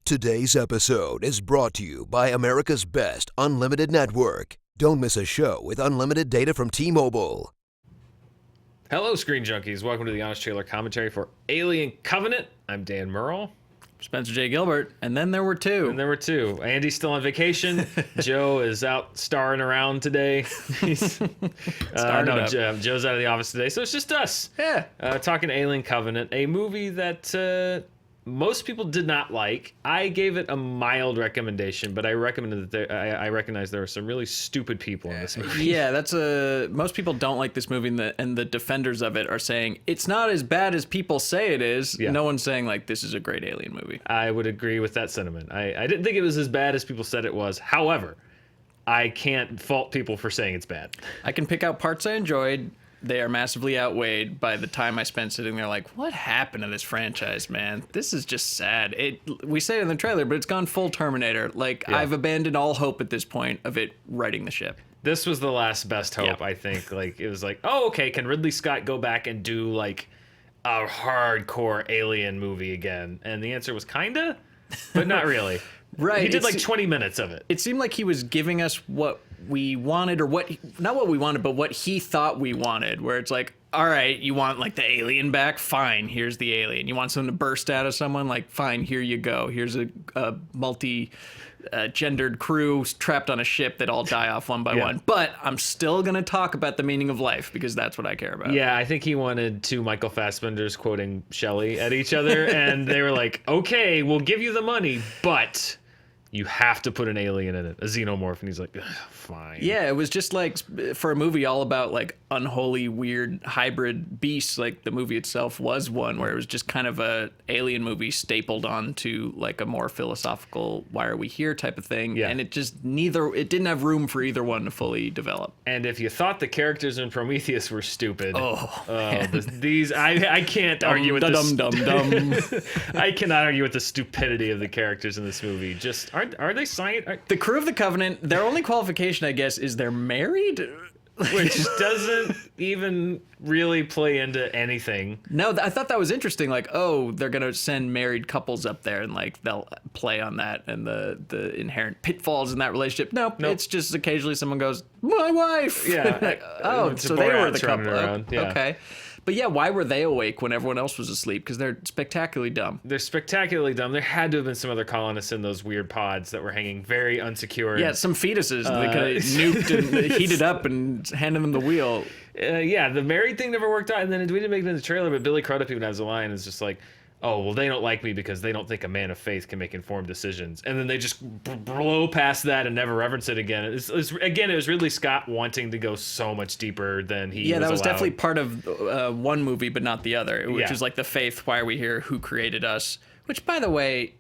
Today's episode is brought to you by America's Best Unlimited Network. Don't miss a show with unlimited data from T-Mobile. Hello, Screen Junkies. Welcome to the Honest Trailer Commentary for Alien Covenant. I'm Dan Murrell. Spencer J. Gilbert, and then there were two. Andy's still on vacation. Joe is out starring around today. Joe's out of the office today, so it's just us. Yeah. Talking Alien Covenant, a movie that most people did not like. I gave it a mild recommendation, but I recommended that I recognize there were some really stupid people in this movie. Yeah, most people don't like this movie, and the defenders of it are saying it's not as bad as people say it is. Yeah. No one's saying like this is a great Alien movie. I would agree with that sentiment. I didn't think it was as bad as people said it was. However, I can't fault people for saying it's bad. I can pick out parts I enjoyed. They are massively outweighed by the time I spent sitting there like, what happened to this franchise, man? This is just sad. We say it in the trailer, but it's gone full Terminator. I've abandoned all hope at this point of it righting the ship. This was the last best hope, I think. It was like, oh, okay, can Ridley Scott go back and do like a hardcore Alien movie again? And the answer was kinda, but not really. Right. He did like 20 minutes of it. It seemed like he was giving us what we wanted, or not what we wanted, but what he thought we wanted, where it's like, all right, you want like the alien back? Fine, here's the alien. You want someone to burst out of someone? Like, fine, here you go. Here's a multi-gendered crew trapped on a ship that all die off one by one. But I'm still going to talk about the meaning of life because that's what I care about. Yeah, I think he wanted two Michael Fassbenders quoting Shelley at each other, and they were like, okay, we'll give you the money, but you have to put an alien in it, a xenomorph. And he's like, fine. Yeah, it was just like, for a movie all about like unholy, weird hybrid beasts, like the movie itself was one where it was just kind of a alien movie stapled onto like a more philosophical, why are we here type of thing. Yeah. And it didn't have room for either one to fully develop. And if you thought the characters in Prometheus were stupid, I can't argue with I cannot argue with the stupidity of the characters in this movie. Just are they science? The crew of the Covenant, their only qualification, I guess, is they're married? Which doesn't even really play into anything. No, I thought that was interesting. Like, oh, they're going to send married couples up there and like they'll play on that and the inherent pitfalls in that relationship. Nope. It's just occasionally someone goes, my wife. Yeah. So they were the couple. Yeah. Okay. But yeah, why were they awake when everyone else was asleep? Because they're spectacularly dumb. They're spectacularly dumb. There had to have been some other colonists in those weird pods that were hanging very unsecured. Yeah, some fetuses that could have nuked and heated up and handed them the wheel. The married thing never worked out. And then we didn't make it in the trailer, but Billy Crudup even has a line. It's just like, oh, well, they don't like me because they don't think a man of faith can make informed decisions. And then they just blow past that and never reference it again. It was Ridley Scott wanting to go so much deeper than he was that was allowed. Definitely part of one movie, but not the other, which is like the faith, why are we here, who created us? Which, by the way,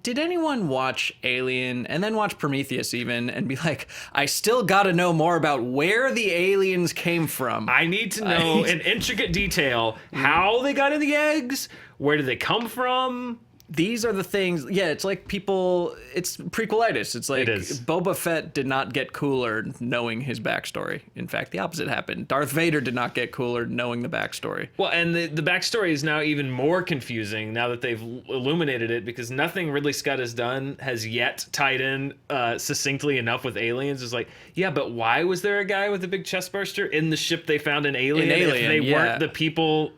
did anyone watch Alien and then watch Prometheus even and be like, I still got to know more about where the aliens came from? I need to know in intricate detail how they got in the eggs. Where did they come from? These are the things. Yeah, it's like it's prequelitis. It's like Boba Fett did not get cooler knowing his backstory. In fact, the opposite happened. Darth Vader did not get cooler knowing the backstory. Well, and the backstory is now even more confusing now that they've illuminated it, because nothing Ridley Scott has done has yet tied in succinctly enough with aliens. It's like, yeah, but why was there a guy with a big chest burster in the ship they found in Alien? If they weren't the people...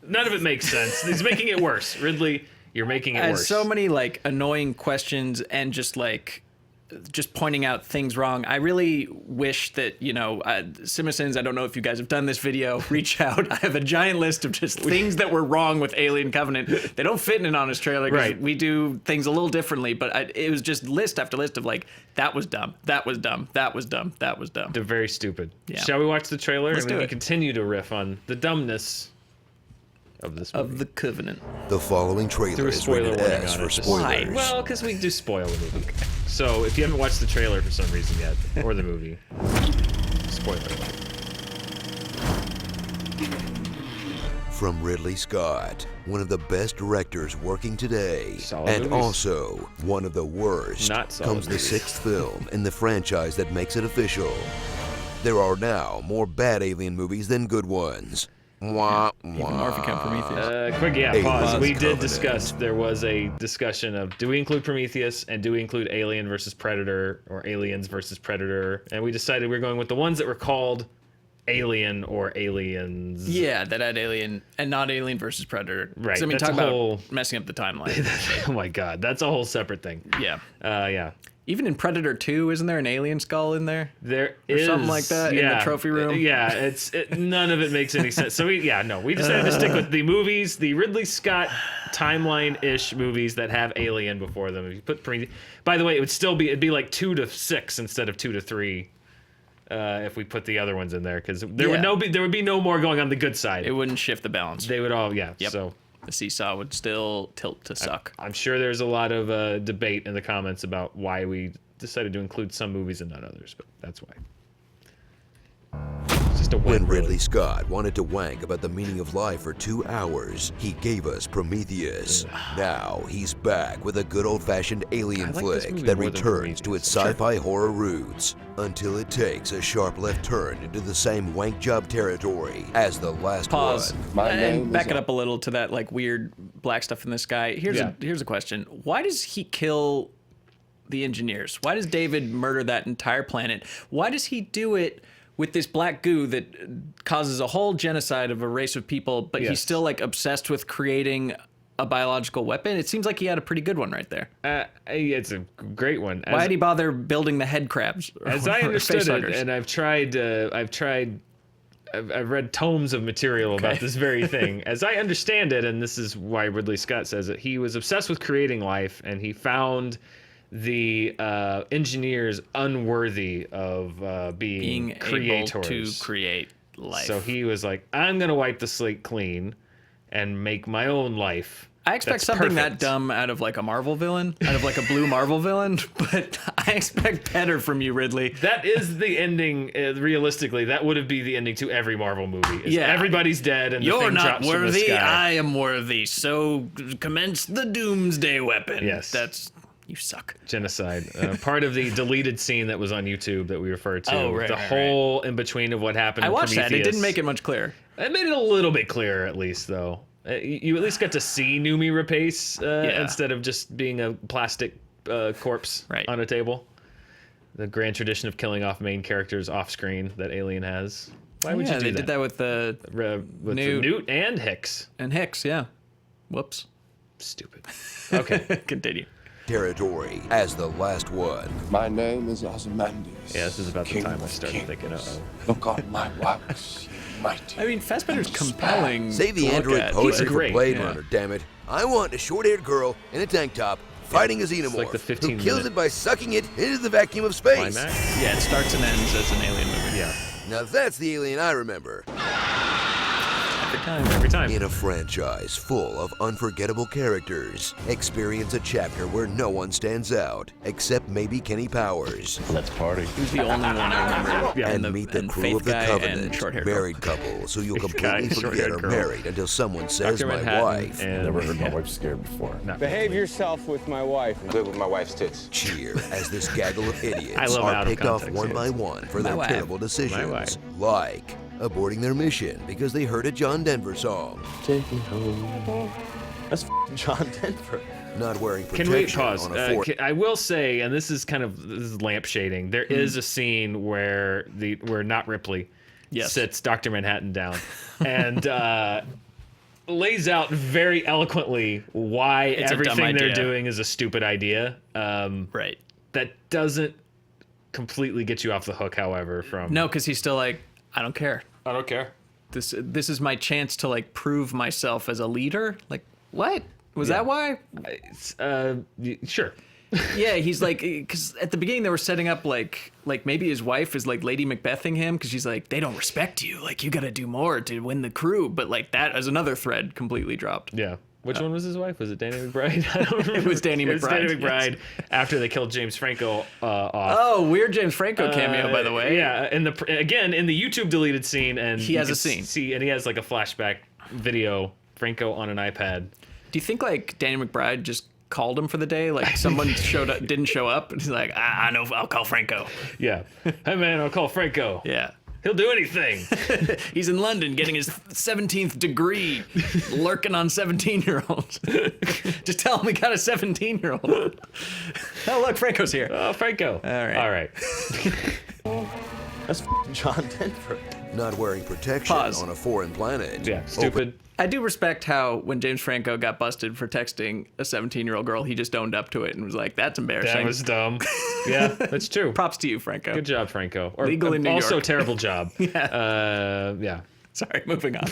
None of it makes sense. He's making it worse. Ridley, you're making it worse. So many like annoying questions and just pointing out things wrong. I really wish that, Simpsons, I don't know if you guys have done this video, reach out. I have a giant list of just things that were wrong with Alien Covenant. They don't fit in an honest trailer because we do things a little differently, but it was just list after list of like, that was dumb, that was dumb, that was dumb, that was dumb. They're very stupid. Yeah. Shall we watch the trailer? Let's do we it. can continue to riff on the dumbness of this movie. Of the Covenant. The following trailer is rated S for spoilers. Why? Well, because we do spoil the movie. Okay. So if you haven't watched the trailer for some reason yet, or the movie, spoiler alert. From Ridley Scott, one of the best directors working today, Solid and movies. also one of the worst, Not solid comes the movies. sixth film in the franchise that makes it official. There are now more bad alien movies than good ones. Wah, Even more if you count Prometheus. Quick, Aliens pause. We did Covenant. discuss, there was a discussion of, do we include Prometheus and do we include Alien versus Predator or Aliens versus Predator? And we decided we're going with the ones that were called Alien or Aliens. Yeah, that had Alien and not Alien versus Predator. 'Cause, Right, I mean, that's talk a about whole- messing up the timeline. Oh my God, that's a whole separate thing. Yeah. Yeah. Even in Predator 2, isn't there an alien skull in there? There Or is something like that in the trophy room? Yeah, none of it makes any sense. So we decided to stick with the movies, the Ridley Scott timeline-ish movies that have Alien before them. If you put by the way, it'd be like 2 to 6 instead of 2 to 3 if we put the other ones in there, because there would be no more going on the good side. It wouldn't shift the balance. They would all Yep. So The seesaw would still tilt to suck. I'm sure there's a lot of debate in the comments about why we decided to include some movies and not others, but that's why. It's just a When win, Ridley really. Scott wanted to wank about the meaning of life for 2 hours, he gave us Prometheus. Now he's back with a good old-fashioned alien I like this flick movie that more than returns to its Prometheus. sci-fi horror roots until it takes a sharp left turn into the same wank job territory as the last Pause. one. And back it up a little to that like weird black stuff in the sky. Yeah. Here's a question. Why does he kill the engineers? Why does David murder that entire planet? Why does he do it with this black goo that causes a whole genocide of a race of people, but he's Yes. still like obsessed with creating a biological weapon? It seems like he had a pretty good one right there. It's a great one. Why did he bother building the head crabs? As I or understood it, facehuggers? and I've read tomes of material about this very thing. As I understand it, and this is why Ridley Scott says it, he was obsessed with creating life, and he found the engineers unworthy of being creators. able to create life. So he was like, I'm gonna wipe the slate clean and make my own life. I expect that's something that perfect. dumb out of like a Marvel villain, out of like a blue Marvel villain, but I expect better from you, Ridley. That is the ending. Realistically, that would be the ending to every Marvel movie. Is Yeah. everybody's dead and the You're thing not drops from the worthy, sky. I am worthy, so commence the doomsday weapon. Yes. You suck. Genocide. Part of the deleted scene that was on YouTube that we referred to. Oh, right, the right, whole in between of what happened. I in watched that. It Prometheus. didn't make it much clearer. It made it a little bit clearer, at least, though. You at least got to see Numi Rapace instead of just being a plastic corpse Right. on a table. The grand tradition of killing off main characters off screen that Alien has. Why would yeah, you do they that? did that with With Newt. Newt and Hicks. and Hicks, yeah. Whoops. Stupid. Okay. Continue. Territory as the last one. My name is Ozymandias. Yeah, this is about the King time I of started thinking, kings. uh-oh. Look on my works, mighty. I mean, Fassbender's compelling. Save the to look android at. poetry He's for great, Blade yeah. Runner, damn it. I want a short-haired girl in a tank top fighting a xenomorph like the who 15 kills minute it by sucking it into the vacuum of space. Climax? Yeah, it starts and ends as an alien movie. Yeah. Now that's the Alien I remember. Every time. In a franchise full of unforgettable characters, experience a chapter where no one stands out, except maybe Kenny Powers. Let's party. Who's the only one I remember? Yeah. And meet the and crew Faith of the Guy Covenant, and short-haired girl. married couples who you'll Faith Guy, completely forget short-haired are girl. married until someone says Dr. my Manhattan wife. and Never heard my wife scared before. Behave yourself with my wife. Good with my wife's tits. Cheer as this gaggle of idiots I love out are of picked off context, one yes. by one for their wife. terrible wife. decisions, like aborting their mission because they heard a John Denver song, Take me home. That's John Denver. not wearing Can protection we pause? on a fort. I will say, and this is lamp shading. There is a scene where not Ripley Yes. sits Dr. Manhattan down and lays out very eloquently why It's a dumb everything they're idea. doing is a stupid idea. Right. That doesn't completely get you off the hook, however. From No, because he's still like, I don't care. I don't care. This is my chance to like prove myself as a leader. Like, what? Was that why? It's, sure. Yeah, he's like, because at the beginning they were setting up like maybe his wife is like Lady Macbething him because she's like, they don't respect you. Like, you got to do more to win the crew. But like that as another thread completely dropped. Yeah. Which one was his wife? Was it Danny McBride? I don't remember. It was Danny It was Danny McBride, McBride after they killed James Franco off. Oh, weird James Franco cameo, by the way. Yeah, in the YouTube deleted scene, and He you has a can scene. and he has like a flashback video. Franco on an iPad. Do you think like Danny McBride just called him for the day? Like someone didn't show up, and he's like, I know, I'll call Franco. Yeah. Hey man, I'll call Franco. Yeah. He'll do anything. He's in London getting his 17th degree, lurking on 17-year-olds. Just tell him we got a 17-year-old. Oh, look, Franco's here. Oh, Franco. All right. That's John Denver. Not wearing protection Pause. on a foreign planet. Yeah, stupid. I do respect how when James Franco got busted for texting a 17-year-old girl, he just owned up to it and was like, that's embarrassing. That was dumb. Yeah, that's true. Props to you, Franco. Good job, Franco. Or Legal in New also York. terrible job. Yeah. Sorry, moving on.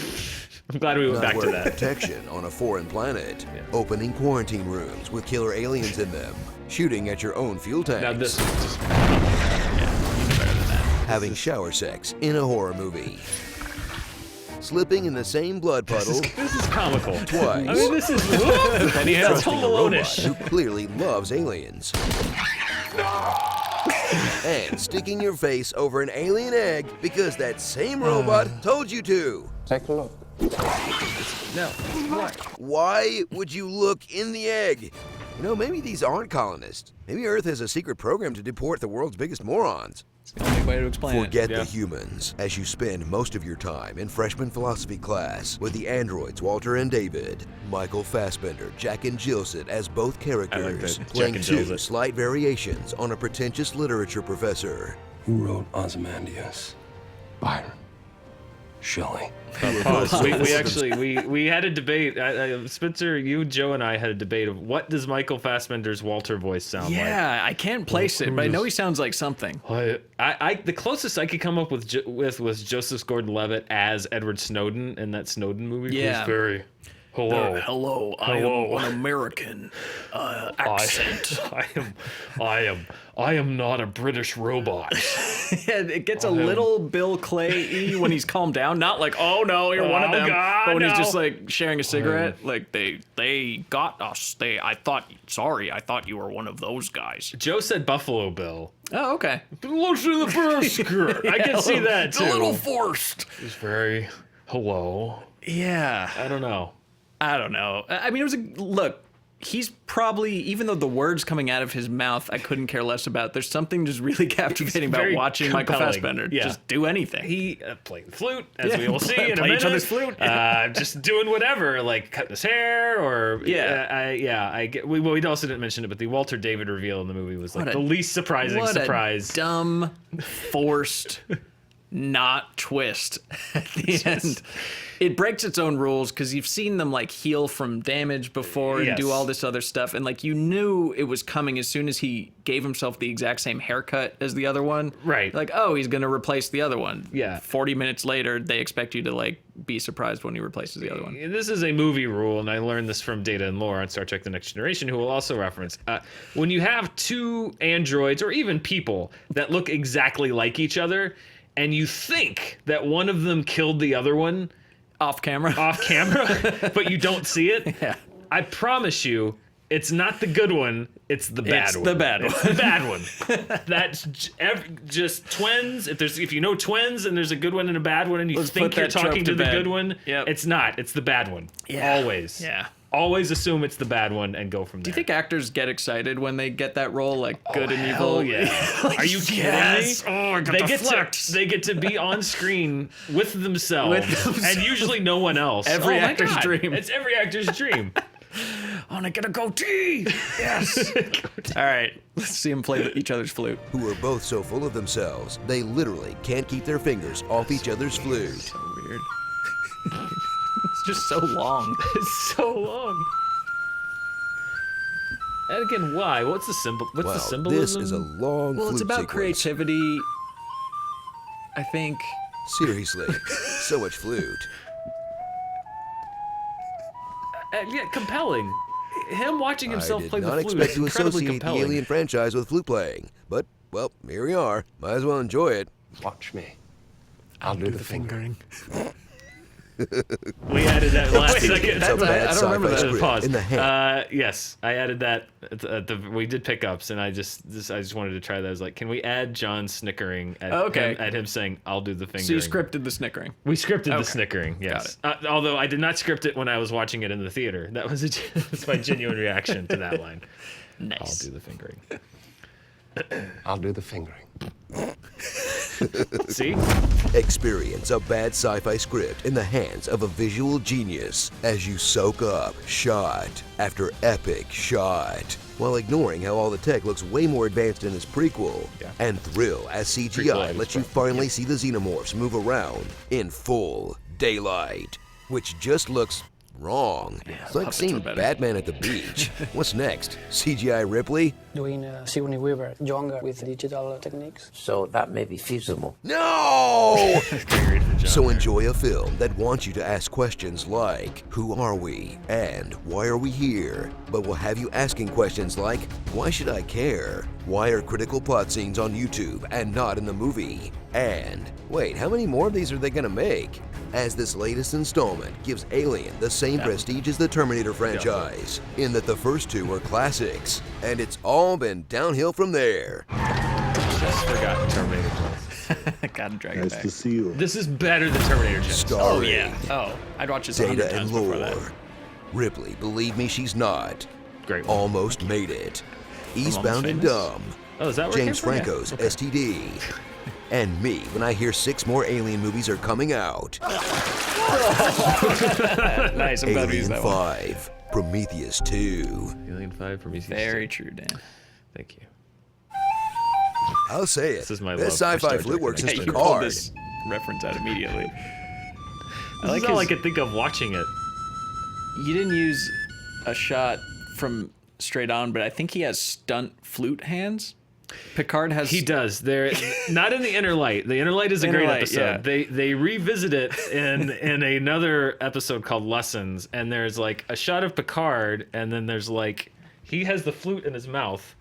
I'm glad we went Not back to wearing that. protection on a foreign planet. Opening quarantine rooms with killer aliens in them. Shooting at your own fuel tanks. Now this is just Having shower sex in a horror movie. Slipping in the same blood puddle this is comical. twice. I mean, this is that's Home a robot Alone-ish. who clearly loves aliens. And sticking your face over an alien egg because that same robot told you to. Take a look. No. Why would you look in the egg? You know, maybe these aren't colonists. Maybe Earth has a secret program to deport the world's biggest morons. It's the only way to explain Forget it. the humans as you spend most of your time in freshman philosophy class with the androids Walter and David. Michael Fassbender, Jack and Jillson as both characters, that. playing Jack and two Jillson. slight variations on a pretentious literature professor. Who wrote Ozymandias? Byron. Shelley. Pause. We actually we had a debate. Spencer, you, Joe, and I had a debate of what does Michael Fassbender's Walter voice sound Yeah, I can't place it, but I know he sounds like something. like. I the closest I could come up with was Joseph Gordon-Levitt as Edward Snowden in that Snowden movie. Yeah. Who's very hello. Hello, I Hello. am an American accent. I am not a British robot. Yeah, it gets a little Bill Clay-y when he's calmed down. Not like, oh no, you're one of Oh, them. God, but when he's no. just like sharing a cigarette, like they got us. I thought you were one of those guys. Joe said Buffalo Bill. Oh, okay. Look to the Nebraska. I can see that too. It's a little forced. It's very hello. Yeah. I don't know. I don't know. I mean, it was look. He's probably, even though the words coming out of his mouth, I couldn't care less about. There's something just really captivating about very watching Michael compelling. Fassbender Yeah. just do anything. He played the flute, as Yeah, we will see in a play minute. each other's flute. Just doing whatever, like cutting his hair, or I get. We also didn't mention it, but the Walter David reveal in the movie was like What a- the least surprising what surprise. a dumb, forced, not twist at the end. It breaks its own rules because you've seen them like heal from damage before and Yes. do all this other stuff, and like you knew it was coming as soon as he gave himself the exact same haircut as the other one. Right. Like, oh, he's gonna replace the other one. Yeah. 40 minutes later, they expect you to like be surprised when he replaces the other one. This is a movie rule, and I learned this from Data and Lore on Star Trek: The Next Generation, who will also reference. When you have two androids or even people that look exactly like each other, and you think that one of them killed the other one Off camera. off camera, but you don't see it, Yeah. I promise you, it's not the good one. It's the bad It's one. the bad It's the bad one. That's just twins. If you know twins and there's a good one and a bad one, and you Let's think put you're that trope talking to to the bed. good one, Yep. it's not. It's the bad one. Yeah. Always. Yeah. Always assume it's the bad one and go from there. Do you think actors get excited when they get that role, like good and Hell evil? yeah. Like, Are you kidding yes. me? Oh, I got they the get flex. to they get to be on screen with themselves, and usually no one else. Every Oh my actor's God. dream. It's every actor's dream. Oh, and I get a goatee. Yes. All right. Let's see them play each other's flute. Who are both so full of themselves, they literally can't keep their fingers off each other's flute. So weird. It's just so long. It's so long. And again, why? What's the symbol? What's Wow, the symbolism? this is a long Well, flute it's about sequence. creativity. I think. Seriously, so much flute. Yeah, compelling. Him watching himself I did play the not flute expect is to incredibly associate the compelling. Alien franchise with flute playing, but, well, here we are. Might as well enjoy it. Watch me. I'll do the fingering. We added that last second. It's a bad I don't remember sci-fi that. script Pause. in the head. Yes, I added that. We did pickups, and I just wanted to try that. I was like, can we add John snickering at, Okay. at him saying, "I'll do the fingering." So you scripted the snickering. We scripted the Okay. snickering. Yes. Although I did not script it when I was watching it in the theater. That was that's my genuine reaction to that line. Nice. I'll do the fingering. I'll do the fingering. See? Experience a bad sci-fi script in the hands of a visual genius as you soak up shot after epic shot, while ignoring how all the tech looks way more advanced in this prequel, and thrill as CGI lets you finally see the xenomorphs move around in full daylight, which just looks wrong. It's like seeing Batman at the beach. What's next? CGI Ripley? Doing Sigourney Weaver younger with digital techniques. So that may be feasible. No! So enjoy a film that wants you to ask questions like, who are we? And why are we here? But will have you asking questions like, why should I care? Why are critical plot scenes on YouTube and not in the movie? And, wait, how many more of these are they gonna make? As this latest installment gives Alien the same prestige as the Terminator franchise, in that the first two were classics, and it's all been downhill from there. Just forgot Terminator Genesis. Gotta drag it back. This is better than Terminator Genesis. Starring I'd watch this 100 Data times and before that. Lore. Ripley, believe me, she's not. Great one. Almost made it. Eastbound and Famous? Dumb. Oh, is that where it James came from? Yeah. Franco's STD. And me when I hear 6 more Alien movies are coming out. Nice, I'm glad we Alien used that one. 5, Prometheus 2. Alien 5 Prometheus. Very true, Dan. Thank you. I'll say it. This is my Best love for sci-fi Star flute Trek. work since Yeah, you pulled Picard. this reference out immediately. This is all I could think of watching it. You didn't use a shot from straight on, but I think he has stunt flute hands. Picard has. He does. They're not in the Inner Light. The Inner Light is a Inner great Light, episode. yeah. They revisit it in another episode called Lessons, and there's like a shot of Picard, and then there's like he has the flute in his mouth.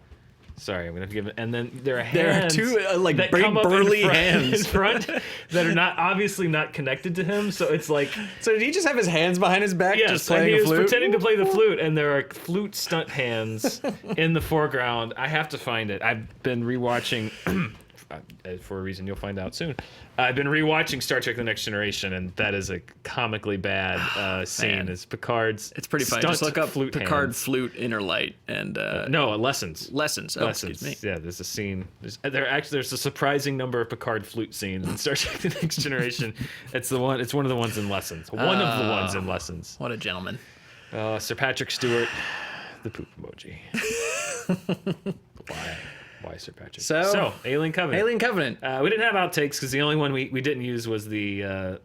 Sorry, I'm gonna have to give it. And then there are hands. There are two like that big come up burly in hands front that are not obviously not connected to him. So it's like So did he just have his hands behind his back, yes, just and playing he a was flute? pretending to play the flute, and there are flute stunt hands in the foreground. I have to find it. I've been rewatching. For a reason you'll find out soon. I've been rewatching Star Trek: The Next Generation, and that is a comically bad scene. Man. Is Picard's It's pretty funny. stunt Just look up flute Picard hands. flute Inner Light and No, Lessons. Lessons. Oh, Lessons. excuse me. Yeah, there's a scene. There's a surprising number of Picard flute scenes in Star Trek: The Next Generation. It's one of the ones in Lessons. One of the ones in Lessons. What a gentleman. Sir Patrick Stewart, the poop emoji. Why Sir Patrick? So Alien Covenant. Alien Covenant. We didn't have outtakes because the only one we didn't use was the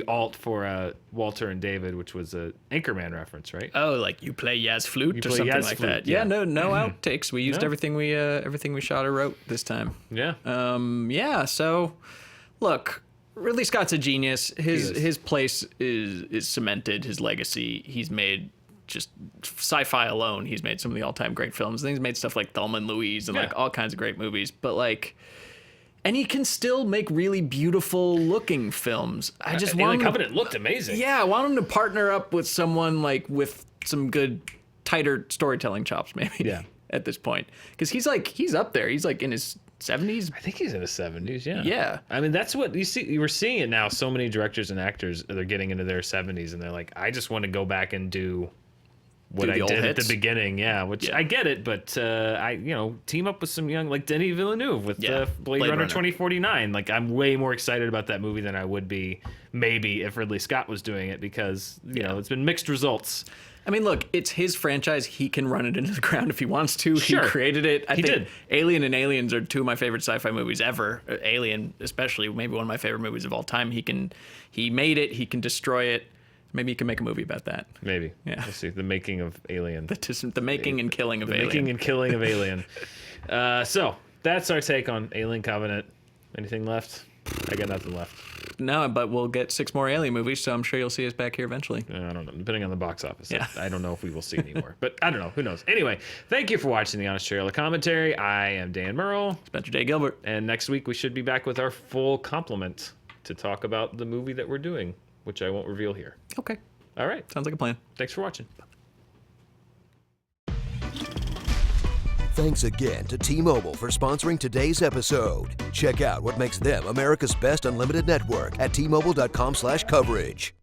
alt for Walter and David, which was a Anchorman reference, right? Oh, like you play Yaz flute or play something Yaz like flute, that. yeah. Yeah, no outtakes. We used No. everything we shot or wrote this time. Yeah. Yeah, so look, Ridley Scott's a genius. is. His place is cemented, his legacy. He's made just sci-fi alone. He's made some of the all-time great films. And he's made stuff like Thelma and Louise and like all kinds of great movies. But like, and he can still make really beautiful looking films. I just want Alien him to, Covenant looked amazing. yeah, I want him to partner up with someone like with some good, tighter storytelling chops, maybe. Yeah. At this point, because he's up there. He's like in his 70s. I think he's in his 70s, yeah. Yeah. I mean, that's what you see. You were seeing it now. So many directors and actors, they're getting into their 70s, and they're like, I just want to go back and do what Do I the old did at the hits? beginning. Yeah, which I get it, but team up with some young, like Denis Villeneuve with Blade Runner 2049. Like, I'm way more excited about that movie than I would be maybe if Ridley Scott was doing it because, you know, it's been mixed results. I mean, look, it's his franchise. He can run it into the ground if he wants to. Sure. He created it. I think did. Alien and Aliens are two of my favorite sci-fi movies ever. Alien, especially, maybe one of my favorite movies of all time. He made it. He can destroy it. Maybe he can make a movie about that. Maybe. Yeah. We'll see. The making of Alien. The making and killing of The Alien. making and killing of Alien. So that's our take on Alien Covenant. Anything left? I got nothing left. No, but we'll get 6 more Alien movies, so I'm sure you'll see us back here eventually. I don't know. Depending on the box office. Yeah. I don't know if we will see anymore. But I don't know. Who knows? Anyway, thank you for watching the Honest Trailer Commentary. I am Dan Murrell. Spencer J. Gilbert. And next week we should be back with our full complement to talk about the movie that we're doing, which I won't reveal here. Okay. All right. Sounds like a plan. Thanks for watching. Thanks again to T-Mobile for sponsoring today's episode. Check out what makes them America's best unlimited network at T-Mobile.com/coverage.